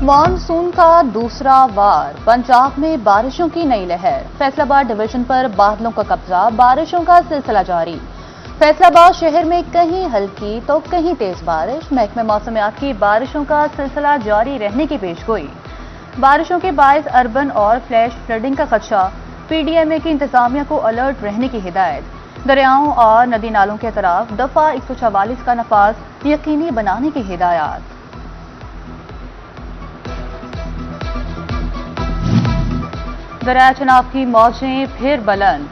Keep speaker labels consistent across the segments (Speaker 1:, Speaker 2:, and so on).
Speaker 1: Monsoon का दूसरा वार, पंजाब में बारिशों की नई लहर। फैसलाबाद डिवीजन पर बादलों का कब्जा, बारिशों का सिलसिला जारी। फैसलाबाद शहर में कहीं हल्की तो कहीं तेज बारिश। महकमे मौसमियात की बारिशों का सिलसिला जारी रहने की पेशगोई। बारिशों के बायस अर्बन और फ्लैश फ्लडिंग का खदशा। पीडीएमए की इंतजामिया को अलर्ट रहने की हिदायत। दरियाओं और नदी नालों के तरफ दफा 144 का नफाज यकीनी बनाने की हिदायत। दरिया चनाब की मौजें फिर बुलंद।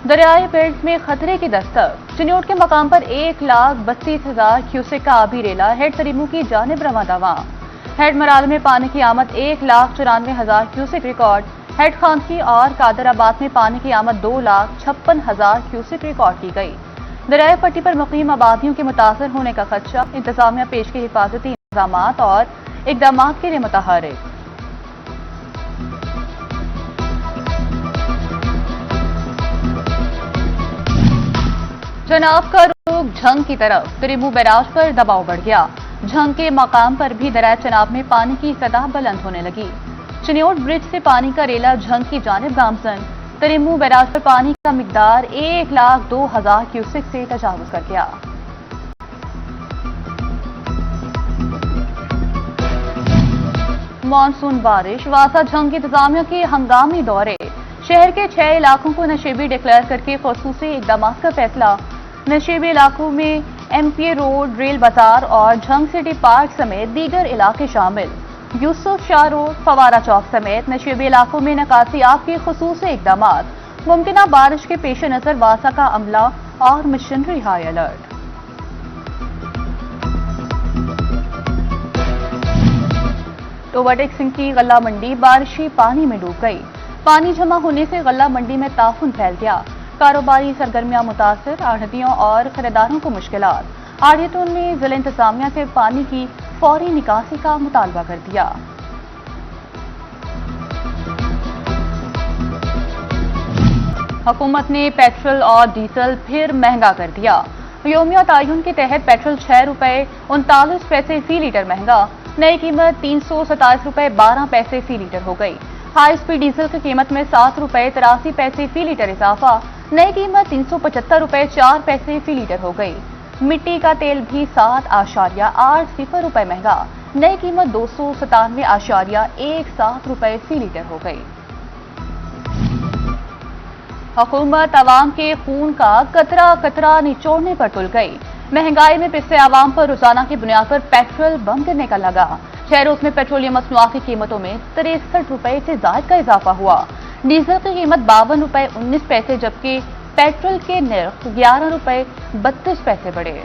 Speaker 1: दरियाई बेल्ट में खतरे की दस्तक। चिन्योट के मकाम पर 1,32,000 क्यूसेक का आबी रेला हेड तरीमू की जानिब रवां दवा। हेड मराल में पानी की आमद 1,94,000 क्यूसेक रिकॉर्ड। हेड खानकी और कादराबाद में पानी की आमद 2,56,000 क्यूसेक रिकॉर्ड की गई। दरियाई पट्टी पर मुकीम आबादियों के मुतासर होने का खदशा। इंतजामिया पेश के हिफाजती इंतजाम और इकदाम के लिए मुतहरिक। चनाब का रुख झंग की तरफ। तरीमू बैराज पर दबाव बढ़ गया। झंग के मकाम पर भी दरिया चनाब में पानी की सतह बुलंद होने लगी। चिन्योट ब्रिज से पानी का रेला झंग की जानिब गामसन। तरीमू बैराज पर पानी का मिकदार 1,02,000 क्यूसेक से तजावुज कर गया। मानसून बारिश, वासा झंग की इंतजामिया के हंगामी दौरे। शहर के 6 इलाकों को नशेबी डिक्लेयर करके खसूसी इकदाम का फैसला। नशेबी इलाकों में एमपीए रोड, रेल बाजार और झंग सिटी पार्क समेत दीगर इलाके शामिल। यूसुफ शाह रोड, फवारा चौक समेत नशेबी इलाकों में नकासियाब के खसूसी इकदाम। मुमकिना बारिश के पेश नजर वासा का अमला और missionary high alert. Overtake Singh की गल्ला मंडी बारिशी पानी में डूब गई। पानी जमा होने से गल्ला मंडी में ताफुन फैल गया। कारोबारी सरगर्मियां मुतासिर, आढ़तियों और खरीदारों को मुश्किलात। आढ़तियों ने जिला इंतजामिया से पानी की फौरी निकासी का मुतालबा कर दिया। हुकूमत ने पेट्रोल और डीजल फिर महंगा कर दिया। योमिया तायुन के तहत पेट्रोल 6 रुपए 39 पैसे फी लीटर महंगा। नई कीमत 327 रुपए 12 पैसे फी लीटर हो गई। हाई स्पीड डीजल की कीमत में 7 रुपए 83 पैसे फी लीटर इजाफा। नई कीमत 375 रुपए 4 पैसे फी लीटर हो गई। मिट्टी का तेल भी 7.80 रुपए महंगा। नई कीमत 297.17 रुपए फी लीटर हो गई। हुकूमत आवाम के खून का कतरा कतरा निचोड़ने पर तुल गई। महंगाई में पिसते आवाम पर रोजाना की बुनियाद पर पेट्रोल बम करने का लगा। 6 रोज में पेट्रोलियम मसनूआत की कीमतों में 63 रुपए से जायद का इजाफा हुआ। डीजल की कीमत 52 रुपए 19 पैसे जबकि पेट्रोल के नर्ख 11 रुपए 32 पैसे बढ़े।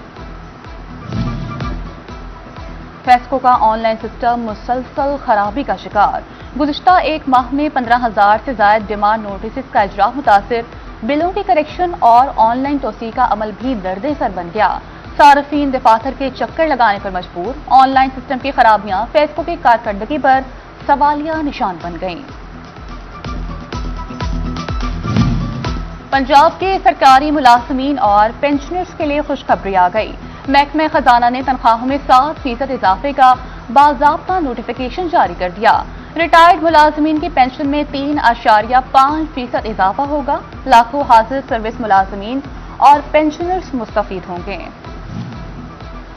Speaker 1: फेस्को का ऑनलाइन सिस्टम मुसलसल खराबी का शिकार। गुज़िश्ता एक माह में 15,000 से ज्यादा डिमांड नोटिस का इजरा मुतासिर। बिलों की करेक्शन और ऑनलाइन तोसी का अमल भी दर्दे सर बन गया। सार्फिन दफातर के चक्कर लगाने पर मजबूर। ऑनलाइन सिस्टम की खराबियां फेस्को की कारकर्दगी पर सवालिया निशान बन गईं। पंजाब के सरकारी मुलाजमीन और पेंशनर्स के लिए खुशखबरी आ गई। महकमे खजाना ने तनख्वाहों में 7% इजाफे का बाज़ाब्ता नोटिफिकेशन जारी कर दिया। रिटायर्ड मुलाजमीन की पेंशन में 3.5% इजाफा होगा। लाखों हाजिर सर्विस मुलाजमीन और पेंशनर्स मुस्तफीद होंगे।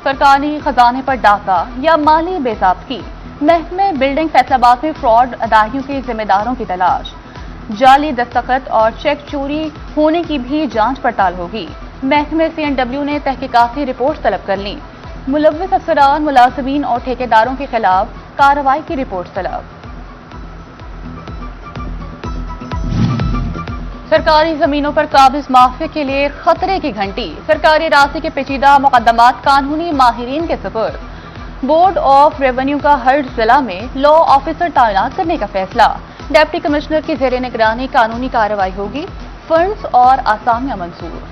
Speaker 1: सरकारी खजाने पर डाका या माली बेज़ाब्ती। महकमे बिल्डिंग फैसलाबाद में फ्रॉड अदायगियों के जिम्मेदारों की तलाश। जाली दस्तखत और चेक चोरी होने की भी जांच पड़ताल होगी। महकमे CNW ने तहकीकाती रिपोर्ट तलब कर ली। मुलव्विस अफसरान, मुलाजमीन और ठेकेदारों के खिलाफ कार्रवाई की रिपोर्ट तलब। सरकारी जमीनों पर काबिज माफिया के लिए खतरे की घंटी। सरकारी रास्ते के पेचीदा मुकदमात कानूनी माहिरीन के सुपुर्द। बोर्ड ऑफ रेवेन्यू का हर जिला में लॉ ऑफिसर तैनात करने का फैसला। डिप्टी कमिश्नर की जेर निगरानी कानूनी कार्रवाई होगी। फंड्स और आसामियां मंजूर।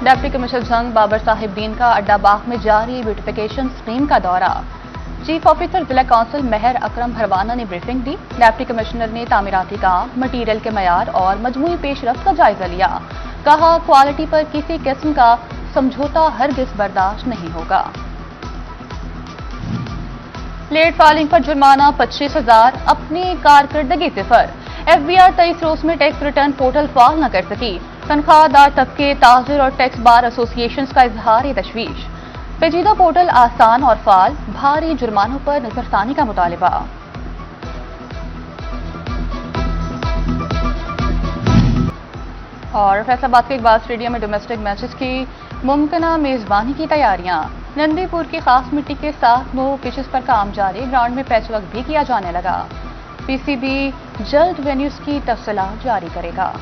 Speaker 1: डिप्टी कमिश्नर जंग बाबर साहिब दीन का अड्डा बाग में जारी ब्यूटिफिकेशन स्कीम का दौरा। चीफ ऑफिसर जिला काउंसिल मेहर अकरम भरवाना ने ब्रीफिंग दी। डिप्टी कमिश्नर ने तामीराती काम, मटीरियल के मयार और मजमूई पेशरफ्त का जायजा लिया। कहा क्वालिटी पर किसी किस्म का समझौता हरगिज बर्दाश्त नहीं होगा। लेट फाइलिंग पर जुर्माना 25,000, अपनी कारकर्दगी सिफर। FBI 23 रोज में टैक्स रिटर्न पोर्टल फाल न कर सकी। तनख्वाहदार तबके, ताजिर और टैक्स बार एसोसिएशन का इजहार तशवीश। पेचीदा पोर्टल आसान और फाल, भारी जुर्मानों पर नजरसानी का मुतालिबा। और फैसलाबाद के इकबाल स्टेडियम में डोमेस्टिक मैचेस की मुमकिना मेजबानी की तैयारियां। नंदीपुर की खास मिट्टी के साथ 9 पिचेस पर काम जारी, ग्राउंड में पैच वर्क भी किया जाने लगा। PCB जल्द वेन्यूज की तफसीलात जारी करेगा।